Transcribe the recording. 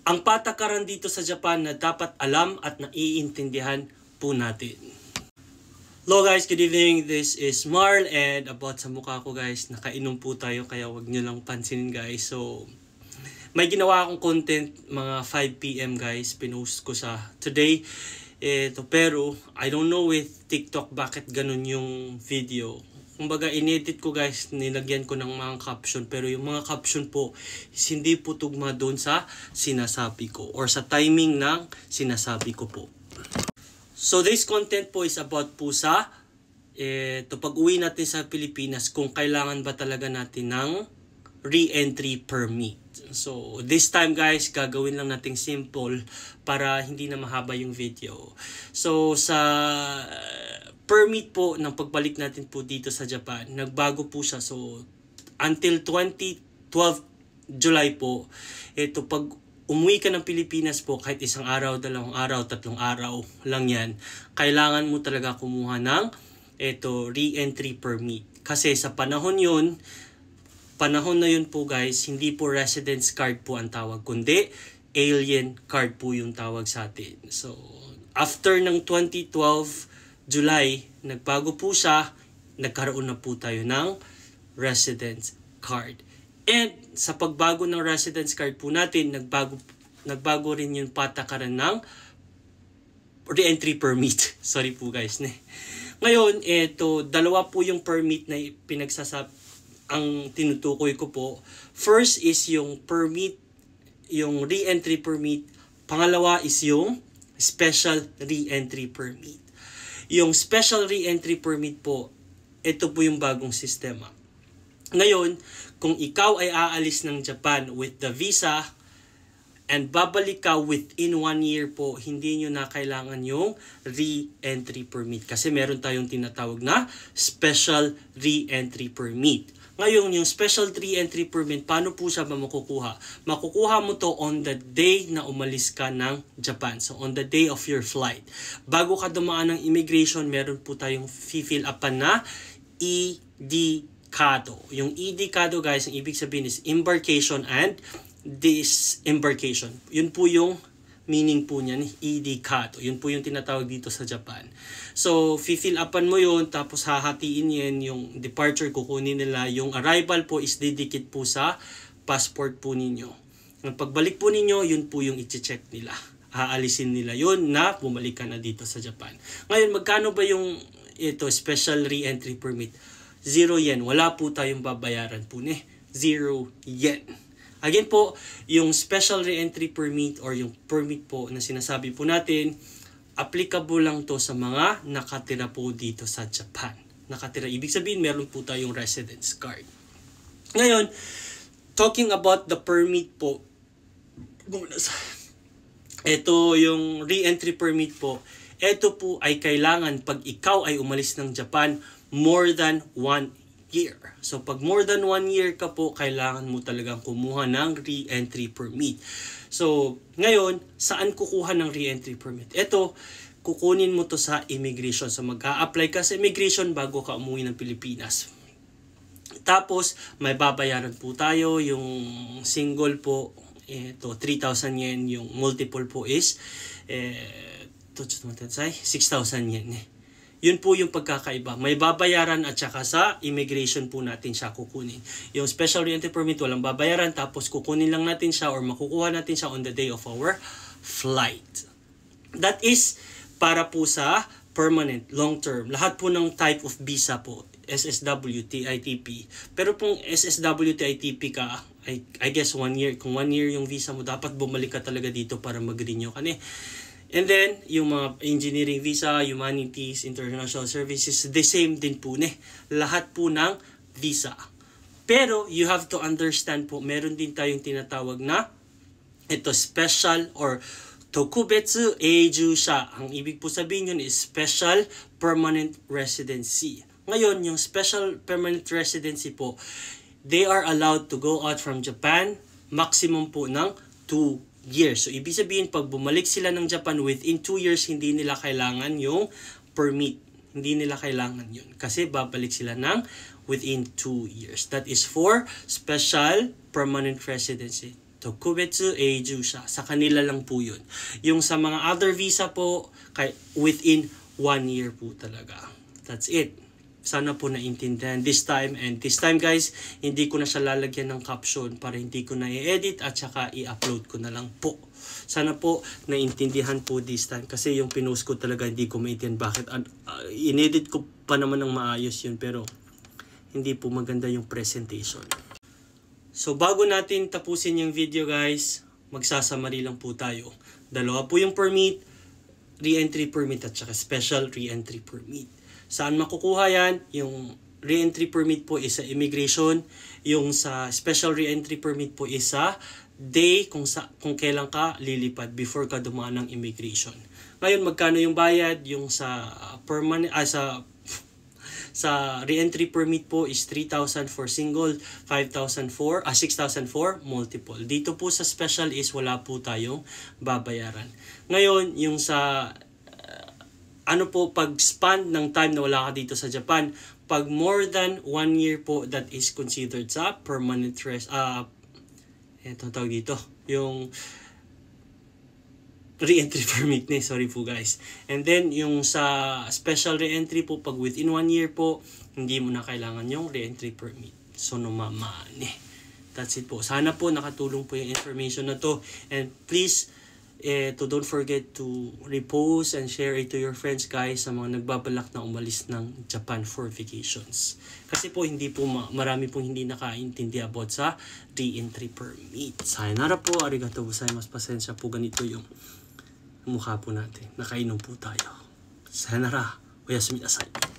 ang patakaran dito sa Japan na dapat alam at naiintindihan po natin. Hello guys, good evening. This is Marl, and about sa mukha ko guys, nakainom po tayo kaya wag nyo lang pansinin guys. So, may ginawa akong content mga 5 PM guys, pinost ko sa today. Pero I don't know with TikTok bakit ganun yung video. Kumbaga inedit ko guys, nilagyan ko ng mga caption, pero yung mga caption po hindi po tugma doon sa sinasabi ko or sa timing ng sinasabi ko po. So this content po is about po sa pag-uwi natin sa Pilipinas, kung kailangan ba talaga natin ng re-entry permit. So this time guys, gagawin lang nating simple para hindi na mahaba yung video. So sa permit po ng pagbalik natin po dito sa Japan, nagbago po siya. So until 2012 July po, pag umuwi ka ng Pilipinas po, kahit isang araw, 2 araw, 3 araw lang yan, kailangan mo talaga kumuha ng re-entry permit. Kasi sa panahon na yun po guys, hindi po residence card po ang tawag, kundi alien card po yung tawag sa atin. So after ng 2012 July, nagbago po siya, nagkaroon na po tayo ng residence card. And sa pagbago ng residence card po natin, nagbago rin yung patakaran ng re-entry permit. Sorry po guys. Ngayon, dalawa po yung permit na ang tinutukoy ko po. First is yung permit, yung re-entry permit. Pangalawa is yung special re-entry permit. Yung special re-entry permit po, ito po yung bagong sistema. Ngayon, kung ikaw ay aalis ng Japan with the visa and babalik ka within 1 year po, hindi nyo na kailangan yung re-entry permit kasi meron tayong tinatawag na special re-entry permit. Ngayon, yung special re-entry permit, paano po siya makukuha? Makukuha mo to on the day na umalis ka ng Japan. So, on the day of your flight. Bago ka dumaan ng immigration, meron po tayong fill upan na ED-CADO. Yung ED-CADO guys, ang ibig sabihin is embarkation and disembarkation. Yun po yung meaning po niyan, ED-CADO. Yun po yung tinatawag dito sa Japan. So, fill upan mo yun, tapos hahatiin yan yung departure, kukunin nila. Yung arrival po is didikit po sa passport po ninyo. Ang pagbalik po ninyo, yun po yung i-check nila. Aalisin nila yun na bumalik ka na dito sa Japan. Ngayon, magkano ba yung special re-entry permit? 0 yen. Wala po tayong babayaran po 0 yen. Again po, yung special re-entry permit or yung permit po na sinasabi po natin, applicable lang to sa mga nakatira po dito sa Japan. Nakatira, ibig sabihin meron po tayong residence card. Ngayon, talking about the permit po, ito yung re-entry permit po, ito po ay kailangan pag ikaw ay umalis ng Japan more than 1 year. So pag more than 1 year ka po, kailangan mo talagang kumuha ng re-entry permit. So ngayon, saan kukuha ng re-entry permit? Ito, kukunin mo to sa immigration. So mag-a-apply ka sa immigration bago ka umuwi ng Pilipinas. Tapos may babayaran po tayo, yung single po, 3,000 yen, yung multiple po is 6,000 yen. Yun po yung pagkakaiba. May babayaran at saka sa immigration po natin siya kukunin. Yung special re-entry permit, walang babayaran, tapos kukunin lang natin siya or makukuha natin siya on the day of our flight. That is para po sa permanent, long term. Lahat po ng type of visa po, SSW, TITP. Pero kung SSW, TITP ka, I guess 1 year. Kung 1 year yung visa mo, dapat bumalik ka talaga dito para mag-renew ka And then, yung mga engineering visa, humanities, international services, the same din po lahat po ng visa. Pero, you have to understand po, meron din tayong tinatawag na special or tokubetsu eiju sha. Ang ibig po sabihin yun is special permanent residency. Ngayon, yung special permanent residency po, they are allowed to go out from Japan maximum po ng 2 years. So, ibig sabihin, pag bumalik sila ng Japan within 2 years, hindi nila kailangan yung permit. Hindi nila kailangan yun. Kasi babalik sila within 2 years. That is for special permanent residency. Tokubetsu Eijusha. Sa kanila lang po yun. Yung sa mga other visa po, within 1 year po talaga. That's it. Sana po naintindihan this time. And this time guys, hindi ko na siya lalagyan ng caption para hindi ko na i-edit at saka i-upload ko na lang po. Sana po naintindihan po this time. Kasi yung pinost ko talaga hindi ko maintindihan bakit. In-edit ko pa naman ng maayos yun pero hindi po maganda yung presentation. So bago natin tapusin yung video guys, magsasamari lang po tayo. Dalawa po yung permit, re-entry permit at saka special re-entry permit. Saan makukuha yan? Yung re-entry permit po is sa immigration. Yung sa special re-entry permit po is sa day kung kailan ka lilipad before ka dumaan ng immigration. Ngayon, magkano yung bayad? Yung sa permanent sa re-entry permit po is 3,000 for single, 6,000 for multiple. Dito po sa special is wala po tayong babayaran. Ngayon, yung sa pag span ng time na wala ka dito sa Japan, pag more than 1 year po, that is considered sa permanent tawag dito, yung re-entry permit ni, sorry po guys. And then, yung sa special re-entry po, pag within 1 year po, hindi mo na kailangan yung re-entry permit. So, nomamane. That's it po. Sana po nakatulong po yung information na to. And please, don't forget to repost and share it to your friends guys sa mga nagbabalak na umalis ng Japan for vacations. Kasi po hindi po marami pong hindi nakaintindi about sa re-entry permit. Sayonara po, arigatou gozaimasu, pasensya po ganito yung mukha po natin. Nakainom po tayo. Sayonara, oyasumi nasai.